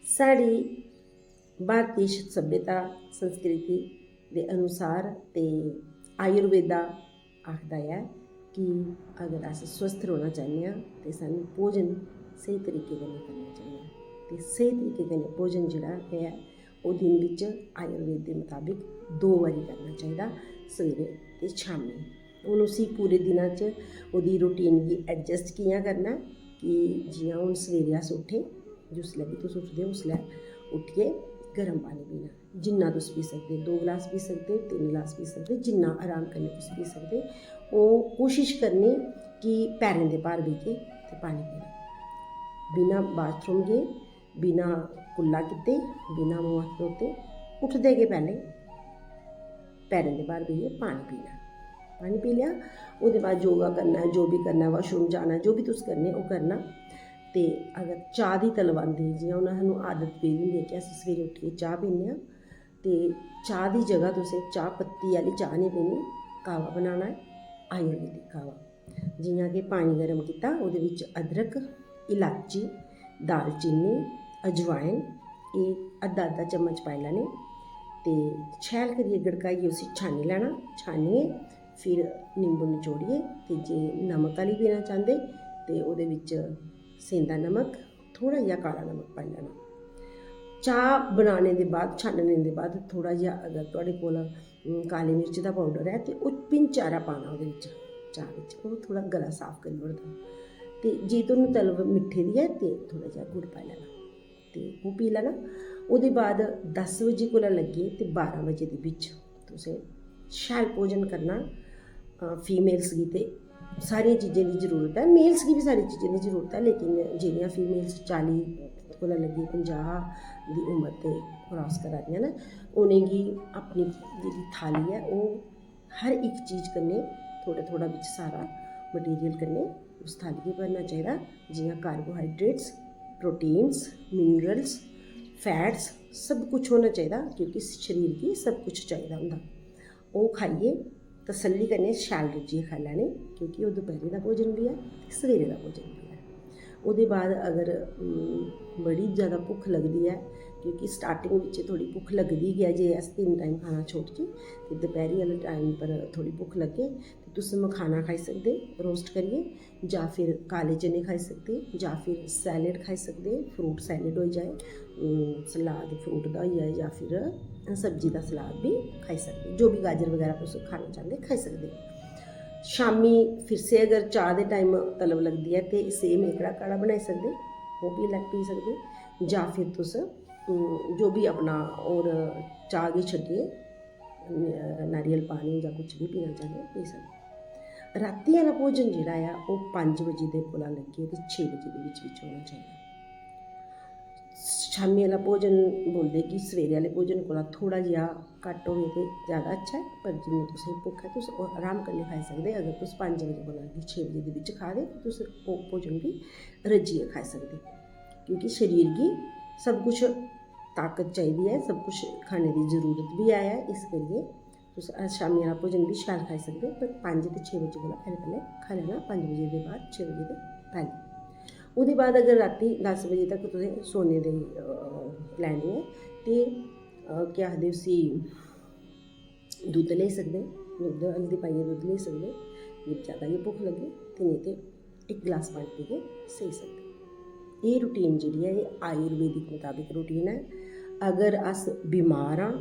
साड़ी भारतीय सभ्यता संस्कृति के अनुसार ते आयुर्वेदा आखदा है कि अगर अस स्वस्थ रौह्ना चाहते हैं तो सानू भोजन सही तरीके कन्नै करना चाहिए। तो सही तरीके कन्नै भोजन जिहड़ा है वो दिन विच आयुर्वेद के मुताबिक 2 बारी करना चाहिए, सवेरे ते शामी। हुण उसी पूरे दिना च ओहदी रूटीन गी एडजस्ट कि'यां करना कि जि'यां हुण सवेरे अस उट्ठे, जिसलै भी तुस उठदे उसलै उट्ठियै गर्म पानी पीना, जिन्ना तुस पी सकदे, 2 गिलास पी सकदे, 3 गिलास पी सकदे, जिन्ना आराम कन्नै तुस पी सकदे। ओह् कोशिश करनी कि पैरें दे भार बेहियै ते पानी पीना, बिना बाथरूम गे, बिना कुल्ला कीते, बिना मूंह हत्थ धोते, उठदे गै पैह्लें पैरें दे भार बेहियै पानी पीना। पानी पी लिया, ओह्दे बाद योगा करना, जो भी करना, वाशरूम जाना, जो भी तुस करने ओह् करना। ते अगर चाह् दी तलब आंदी, जि'यां हून सानूं आदत पेदी होंदी है कि अस सवेरे उट्ठियै चाह् पीन्ने आं, ते चाह् दी जगह तुसें चाह् पत्ती आह्ली चाह् नहीं पीनी, कावा बनाना है, आयुर्वेदिक कावा। जि'यां कि पानी गर्म कीता, ओह्दे विच अदरक, इलाची, दालचीनी, अजवाइन, एह् अद्धा चम्मच पाई लैने, ते शैल करियै गड़काइयै उसी छानी लैना। छानियै फिर निंबू नचोड़िए, ते जे नमक आह्ली पीना चांह्दे ते ओह्दे विच सेंधा नमक, थोड़ा जिहा काला नमक पाई लैना। चाह् बनाने दे बाद, छानने दे बाद थोड़ा जिहा अगर तुहाडे कोल काली मिर्च दा पाउडर है ते ओह् पिंच हारा पाना ओह्दे विच, चाह् बिच, ओह् थोड़ा गला साफ करी ओड़दा। ते जे तुहानूं तलब मिट्ठे दी है ते थोड़ा जिहा गुड़ पाई लैना ते ओह् पी लैना। ओह्दे बाद 10 बजे कोला लग्गे ते 12 बजे दे बिच तुसें शैल भोजन करना। फीमेल्स गी ते सारियां चीज़ें की जरूरत है, मेल्स की भी सारी चीज़ें की जरूरत है, लेकिन जेह्ड़ियां फीमेल्स 40 कोला लग्गी 50 दी उम्र ते क्रॉस करा दियां न, उनेंगी अपनी जेह्ड़ी थाली है ओह् हर इक चीज़ कन्नै थोड़ा बिच सारा मटीरियल कन्नै उस थाली गी भरना चाहिदा। जि'यां कार्बोहाइड्रेट्स, प्रोटीन्स, मिनरल्स, फैट्स, सब कुछ होना चाहिदा, क्योंकि शरीर गी सब कुछ चाहिदा होंदा। ओह् खाइयै तसल्ली कन्नै शैल रज्जियै खाई लैने, क्योंकि ओह् दपैह्री दा भोजन भी है ते सवेरे दा भोजन भी है। ओह्दे बाद अगर बड़ी ज़्यादा भुक्ख लगदी है, क्योंकि स्टार्टिंग बिच थोड़ी भुक्ख लगदी गै जे अस 3 टाइम खाना छोड़चै, ते दपैह्री आह्ले टाइम पर थोड़ी भुक्ख लग्गे ते तुस मखाना खाई सकदे रोस्ट करियै, जां फिर काले चने खाई सकदे, जां फिर सैलड खाई सकदे, फ्रूट सैलड होई जाए, सलाद फ्रूट दा होई जाए, जां फिर सब्जी दा सलाद भी खाई सकदे, जो भी गाजर वगैरह तुस खाना चांह्दे खाई सकदे। शामी फिर से अगर चाह् दे टाइम तलब लगदी है ते सेम एह्कड़ा काढ़ा बनाई सकदे, ओह् पी सकदे, जां फिर तुस जो भी अपना होर चाह् गी छड्डियै नारियल पानी जां कुछ भी पीना चांह्दे पी सकदे। राती आह्ला भोजन जेह्ड़ा ऐ ओह् 5 बजे दे कोला लग्गे ते 6 बजे दे बिच होना चाहिदा। शामी आह्ला भोजन बोलदे कि सवेरे आह्ले भोजन कोला थोड़ा जिहा घट्ट होवे ते ज़्यादा अच्छा है, पर जिन्नी तुसेंगी भुक्ख है तुस आराम कन्नै खाई सकदे। अगर तुस 5 बजे कोला 6 बजे दे बिच खा दे ते तुस ओह् भोजन बी रज्जियै खाई सकदे, क्योंकि शरीर गी सब कुछ ताकत चाहिदी है, सब कुछ खाने की जरूरत भी है, इस करियै तुस शामी आह्ला भोजन भी शैल खाई सकदे, पर 5 ते 6 बजे कोला पैह्लें खाई लैना, 5 बजे दे बाद 6 बजे दे पैह्लें। ओह्दे बाद अगर राती 10 बजे तक तुसें सोने दी प्लैनिंग है ते केह् आखदे उसी, दुद्ध लेई सकदे, दुद्ध हल्दी पाइयै दुद्ध लेई सकदे, जे ज़्यादा गै भुक्ख लग्गे ते नेईं ते 1 गिलास पानी पीइयै सेई सकदे। एह् रूटीन जेह्ड़ी है एह् आयुर्वेदिक मुताबिक रूटीन है। अगर अस बीमार आं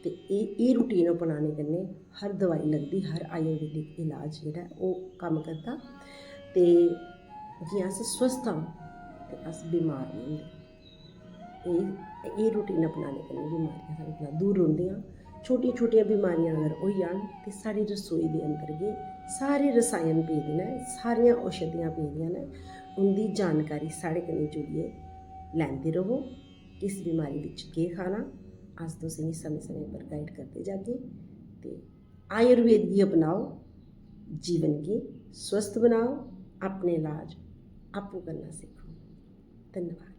ते एह् रूटीन अपनाने कन्नै हर दवाई लगदी, हर आयुर्वेदिक इलाज जेह्ड़ा ओह् कम्म करदा, ते जे अस स्वस्थ आं ते अस बीमार नहीं होंदे। एह् रूटीन अपनाने कन्नै बीमारियां साढ़े कोला दूर रौंह्दियां। छोटियां बीमारियां अगर होई जान ते साढ़ी रसोई दे अंदर गै सारे रसायन पेदे न, सारियां औषधियां पेदियां न, उं'दी जानकारी साढ़े कन्नै जुड़ियै लैंदे रवो। किस बीमारी बिच केह् खाना, अस तुसेंगी समय पर गाइड करदे जागे। ते आयुर्वेद गी अपनाओ, जीवन गी स्वस्थ बनाओ, अपने इलाज आपूं करना सिक्खो। धन्यवाद।